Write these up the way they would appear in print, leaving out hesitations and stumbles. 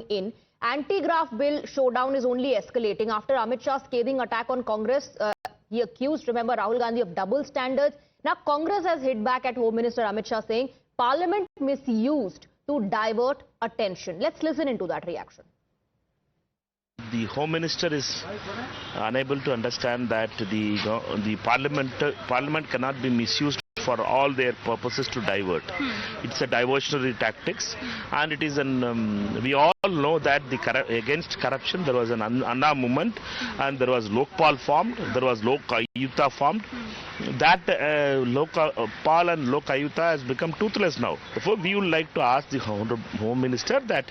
in. Anti-graft bill showdown is only escalating after Amit Shah's scathing attack on Congress. He accused, remember, Rahul Gandhi of double standards. Now Congress has hit back at Home Minister Amit Shah, saying Parliament misused to divert attention. Let's listen into that reaction. The Home Minister is unable to understand that the Parliament cannot be misused for all their purposes to divert. It's a diversionary tactics, and it is an we all know that against corruption there was an Anna movement, and there was Lokpal formed, there was Lok Ayuta formed. That Lokpal and Lok Ayuta has become toothless now. Therefore, we would like to ask the Home Minister that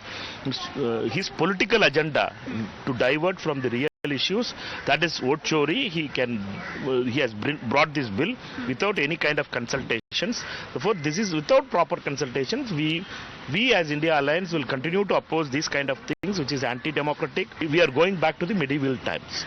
his political agenda to divert from the real issues, that is vote chori, he has brought this bill without any kind of consultations. Therefore, this is without proper consultations. We as India Alliance will continue to oppose these kind of things, which is anti-democratic. We are going back to the medieval times.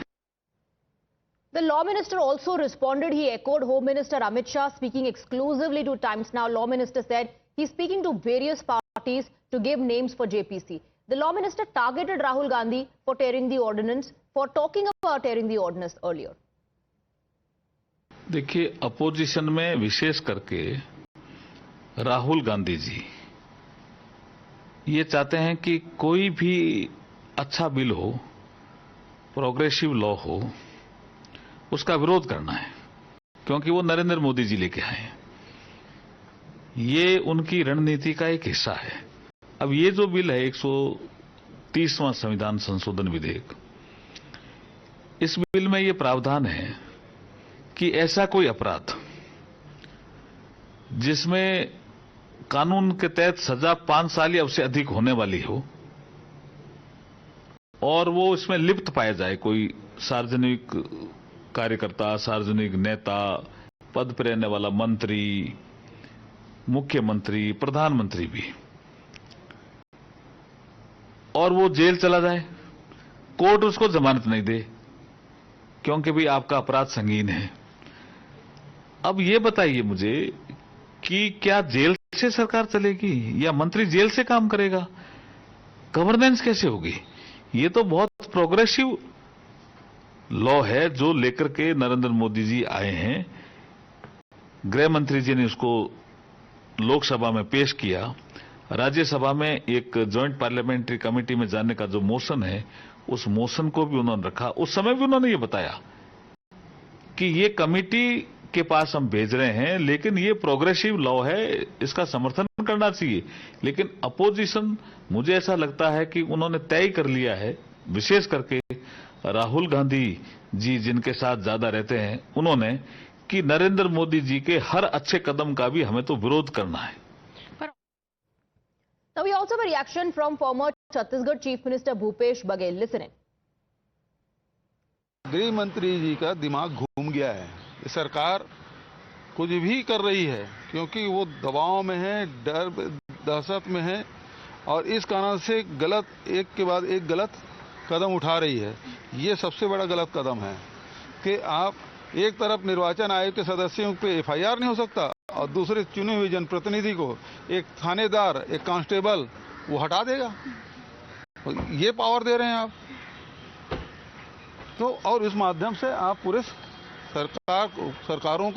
The Law Minister also responded. He echoed Home Minister Amit Shah, speaking exclusively to Times Now. Law Minister said he's speaking to various parties to give names for JPC. The Law Minister targeted Rahul Gandhi for tearing the ordinance, for talking about tearing the ordinance earlier. देखिए, opposition में विशेष करके राहुल गांधी जी ये चाहते हैं कि कोई भी अच्छा बिल हो, प्रोग्रेसिव लॉ हो, उसका विरोध करना है, क्योंकि वो नरेंद्र मोदी जी लेके आए हैं। ये उनकी रणनीति का एक हिस्सा है। अब ये जो बिल है 130वां संविधान संशोधन विधेयक, इस बिल में ये प्रावधान है कि ऐसा कोई अपराध जिसमें कानून के तहत सजा 5 साल या उससे अधिक होने वाली हो और वो इसमें लिप्त पाया जाए, कोई सार्वजनिक कार्यकर्ता, सार्वजनिक नेता, पद पर रहने वाला मंत्री, मुख्यमंत्री, प्रधानमंत्री भी, और वो जेल चला जाए, कोर्ट उसको जमानत नहीं दे क्योंकि भी आपका अपराध संगीन है। अब ये बताइए मुझे कि क्या जेल से सरकार चलेगी या मंत्री जेल से काम करेगा? गवर्नेंस कैसे होगी? ये तो बहुत प्रोग्रेसिव लॉ है जो लेकर के नरेंद्र मोदी जी आए हैं। गृह मंत्री जी ने उसको लोकसभा में पेश किया, राज्यसभा में एक जॉइंट पार्लियामेंट्री कमेटी में जाने का जो मोशन है, उस मोशन को भी उन्होंने रखा। उस समय भी उन्होंने ये बताया कि ये कमेटी के पास हम भेज रहे हैं, लेकिन ये प्रोग्रेसिव लॉ है, इसका समर्थन करना चाहिए। लेकिन अपोजिशन, मुझे ऐसा लगता है कि उन्होंने तय कर लिया है, विशेष करके राहुल गांधी जी जिनके साथ ज्यादा रहते हैं, उन्होंने कि नरेंद्र मोदी जी के हर अच्छे कदम का भी हमें तो विरोध करना है। Now we also have a reaction from former Chhattisgarh Chief Minister Bhupesh Baghel. Listen in. गृह मंत्री जी का दिमाग घूम गया है। सरकार कुछ भी कर रही है क्योंकि वो दबाव में है, डर दहशत में है, और इस कारण से एक के बाद एक गलत कदम उठा रही है। ये सबसे बड़ा गलत कदम है कि आप एक तरफ निर्वाचन आयोग के सदस्यों पे FIR नहीं हो सकता और दूसरे चुने हुए जनप्रतिनिधि को एक थानेदार, एक कांस्टेबल वो हटा देगा। ये पावर दे रहे हैं आप तो, और इस माध्यम से आप पूरे सरकारों को